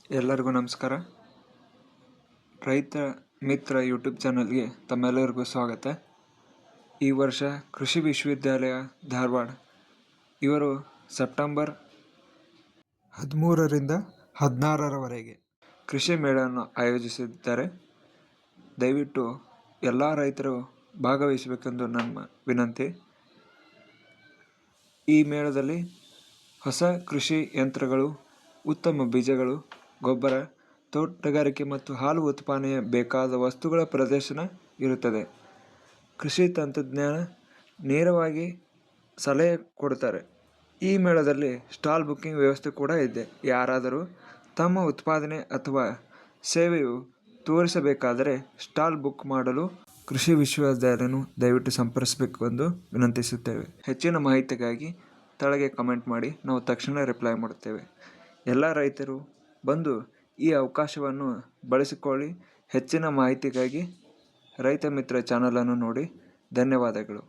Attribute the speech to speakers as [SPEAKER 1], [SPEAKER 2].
[SPEAKER 1] ಎಲ್ಲರಿಗೂ ನಮಸ್ಕಾರ. ರೈತ ಮಿತ್ರ ಯೂಟ್ಯೂಬ್ ಚಾನಲ್ಗೆ ತಮ್ಮೆಲ್ಲರಿಗೂ ಸ್ವಾಗತ. ಈ ವರ್ಷ ಕೃಷಿ ವಿಶ್ವವಿದ್ಯಾಲಯ ಧಾರವಾಡ ಇವರು ಸೆಪ್ಟೆಂಬರ್ 13ರಿಂದ 16ರವರೆಗೆ ಕೃಷಿ ಮೇಳವನ್ನು ಆಯೋಜಿಸಿದ್ದಾರೆ. ದಯವಿಟ್ಟು ಎಲ್ಲ ರೈತರು ಭಾಗವಹಿಸಬೇಕೆಂದು ನನ್ನ ವಿನಂತಿ. ಈ ಮೇಳದಲ್ಲಿ ಹೊಸ ಕೃಷಿ ಯಂತ್ರಗಳು, ಉತ್ತಮ ಬೀಜಗಳು, ಗೊಬ್ಬರ, ತೋಟಗಾರಿಕೆ ಮತ್ತು ಹಾಲು ಉತ್ಪಾದನೆಗೆ ಬೇಕಾದ ವಸ್ತುಗಳ ಪ್ರದರ್ಶನ ಇರುತ್ತದೆ. ಕೃಷಿ ತಂತ್ರಜ್ಞಾನ ನೇರವಾಗಿ ಸಲಹೆ ಕೊಡುತ್ತಾರೆ. ಈ ಮೇಳದಲ್ಲಿ ಸ್ಟಾಲ್ ಬುಕಿಂಗ್ ವ್ಯವಸ್ಥೆ ಕೂಡ ಇದೆ. ಯಾರಾದರೂ ತಮ್ಮ ಉತ್ಪಾದನೆ ಅಥವಾ ಸೇವೆಯು ತೋರಿಸಬೇಕಾದರೆ ಸ್ಟಾಲ್ ಬುಕ್ ಮಾಡಲು ಕೃಷಿ ವಿಶ್ವವಿದ್ಯಾಲಯವನ್ನು ದಯವಿಟ್ಟು ಸಂಪರ್ಕಿಸಬೇಕು ಎಂದು ವಿನಂತಿಸುತ್ತೇವೆ. ಹೆಚ್ಚಿನ ಮಾಹಿತಿಗಾಗಿ ತಳಗೆ ಕಮೆಂಟ್ ಮಾಡಿ, ನಾವು ತಕ್ಷಣ ರಿಪ್ಲೈ ಮಾಡುತ್ತೇವೆ. ಎಲ್ಲ ರೈತರು ಬಂದು ಈ ಅವಕಾಶವನ್ನು ಬಳಸಿಕೊಳ್ಳಿ. ಹೆಚ್ಚಿನ ಮಾಹಿತಿಗಾಗಿ ರೈತ ಮಿತ್ರ ಚಾನಲನ್ನು ನೋಡಿ. ಧನ್ಯವಾದಗಳು.